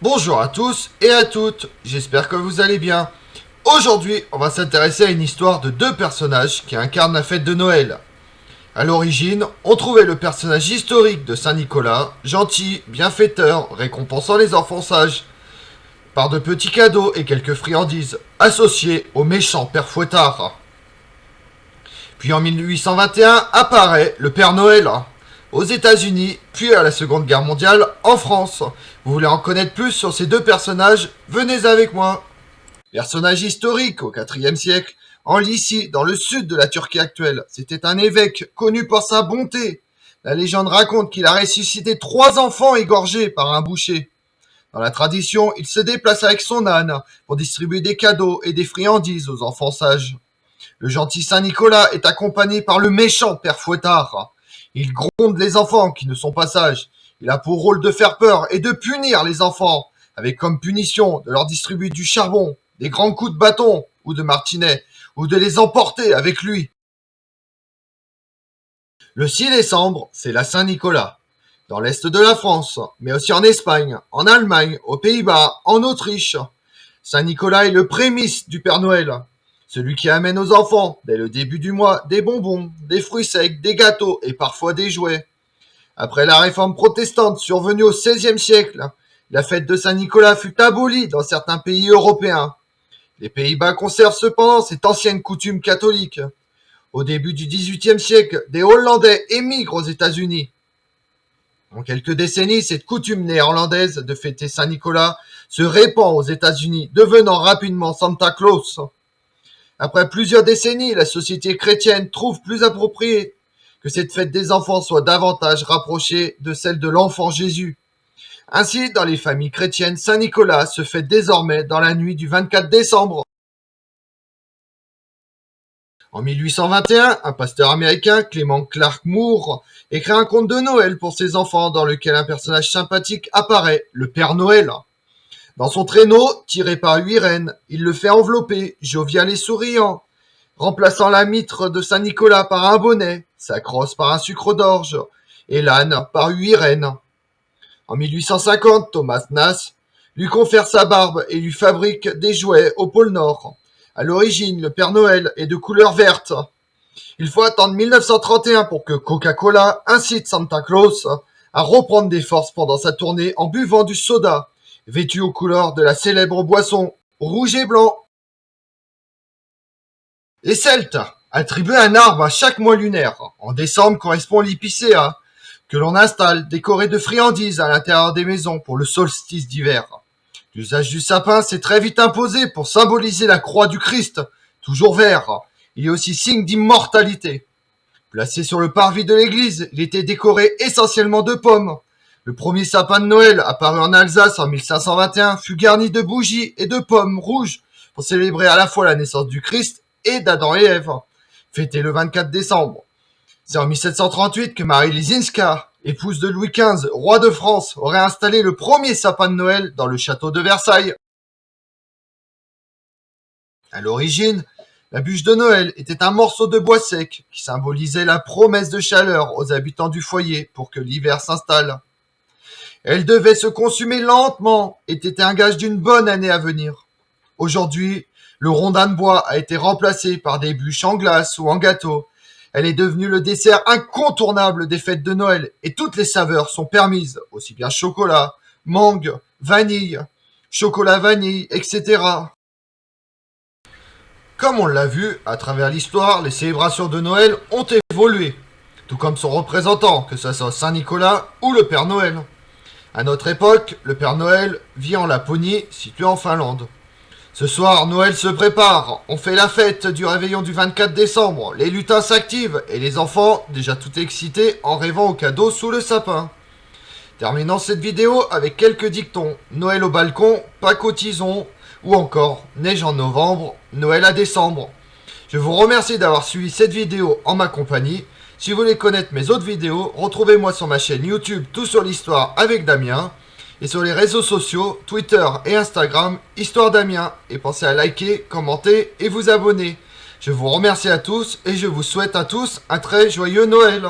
Bonjour à tous et à toutes, j'espère que vous allez bien. Aujourd'hui, on va s'intéresser à une histoire de deux personnages qui incarnent la fête de Noël. À l'origine, on trouvait le personnage historique de Saint Nicolas, gentil, bienfaiteur, récompensant les enfants sages, par de petits cadeaux et quelques friandises, associés au méchant Père Fouettard. Puis en 1821 apparaît le Père Noël, aux États-Unis, puis à la Seconde Guerre mondiale en France. Vous voulez en connaître plus sur ces deux personnages? Venez avec moi. Personnage historique au IVe siècle, en Lycie, dans le sud de la Turquie actuelle. C'était un évêque connu pour sa bonté. La légende raconte qu'il a ressuscité 3 enfants égorgés par un boucher. Dans la tradition, il se déplace avec son âne pour distribuer des cadeaux et des friandises aux enfants sages. Le gentil Saint Nicolas est accompagné par le méchant Père Fouettard. Il gronde les enfants qui ne sont pas sages. Il a pour rôle de faire peur et de punir les enfants, avec comme punition de leur distribuer du charbon, des grands coups de bâton ou de martinet, ou de les emporter avec lui. Le 6 décembre, c'est la Saint-Nicolas. Dans l'est de la France, mais aussi en Espagne, en Allemagne, aux Pays-Bas, en Autriche. Saint-Nicolas est le prémisse du Père Noël. Celui qui amène aux enfants, dès le début du mois, des bonbons, des fruits secs, des gâteaux et parfois des jouets. Après la réforme protestante survenue au XVIe siècle, la fête de Saint-Nicolas fut abolie dans certains pays européens. Les Pays-Bas conservent cependant cette ancienne coutume catholique. Au début du XVIIIe siècle, des Hollandais émigrent aux États-Unis. En quelques décennies, cette coutume néerlandaise de fêter Saint-Nicolas se répand aux États-Unis, devenant rapidement Santa Claus. Après plusieurs décennies, la société chrétienne trouve plus approprié que cette fête des enfants soit davantage rapprochée de celle de l'enfant Jésus. Ainsi, dans les familles chrétiennes, Saint-Nicolas se fête désormais dans la nuit du 24 décembre. En 1821, un pasteur américain, Clement Clark Moore, écrit un conte de Noël pour ses enfants dans lequel un personnage sympathique apparaît, le Père Noël. Dans son traîneau, tiré par 8 rennes, il le fait envelopper, jovial et souriant, remplaçant la mitre de Saint-Nicolas par un bonnet, sa crosse par un sucre d'orge, et l'âne par 8 rennes. En 1850, Thomas Nast lui confère sa barbe et lui fabrique des jouets au pôle Nord. À l'origine, le Père Noël est de couleur verte. Il faut attendre 1931 pour que Coca-Cola incite Santa Claus à reprendre des forces pendant sa tournée en buvant du soda, vêtu aux couleurs de la célèbre boisson rouge et blanc. Les Celtes attribuaient un arbre à chaque mois lunaire. En décembre correspond l'épicéa, que l'on installe décoré de friandises à l'intérieur des maisons pour le solstice d'hiver. L'usage du sapin s'est très vite imposé pour symboliser la croix du Christ, toujours vert. Il est aussi signe d'immortalité. Placé sur le parvis de l'église, il était décoré essentiellement de pommes. Le premier sapin de Noël, apparu en Alsace en 1521, fut garni de bougies et de pommes rouges pour célébrer à la fois la naissance du Christ et d'Adam et Ève, fêté le 24 décembre. C'est en 1738 que Marie Lisinska, épouse de Louis XV, roi de France, aurait installé le premier sapin de Noël dans le château de Versailles. À l'origine, la bûche de Noël était un morceau de bois sec qui symbolisait la promesse de chaleur aux habitants du foyer pour que l'hiver s'installe. Elle devait se consumer lentement et était un gage d'une bonne année à venir. Aujourd'hui, le rondin de bois a été remplacé par des bûches en glace ou en gâteau. Elle est devenue le dessert incontournable des fêtes de Noël et toutes les saveurs sont permises, aussi bien chocolat, mangue, vanille, chocolat vanille, etc. Comme on l'a vu, à travers l'histoire, les célébrations de Noël ont évolué, tout comme son représentant, que ce soit Saint-Nicolas ou le Père Noël. À notre époque, le Père Noël vit en Laponie, située en Finlande. Ce soir, Noël se prépare, on fait la fête du réveillon du 24 décembre, les lutins s'activent et les enfants, déjà tout excités, en rêvant aux cadeaux sous le sapin. Terminons cette vidéo avec quelques dictons. Noël au balcon, Pâques au tison, ou encore Neige en novembre, Noël à décembre. Je vous remercie d'avoir suivi cette vidéo en ma compagnie. Si vous voulez connaître mes autres vidéos, retrouvez-moi sur ma chaîne YouTube Tout sur l'Histoire avec Damien. Et sur les réseaux sociaux, Twitter et Instagram, Histoire Damien. Et pensez à liker, commenter et vous abonner. Je vous remercie à tous et je vous souhaite à tous un très joyeux Noël.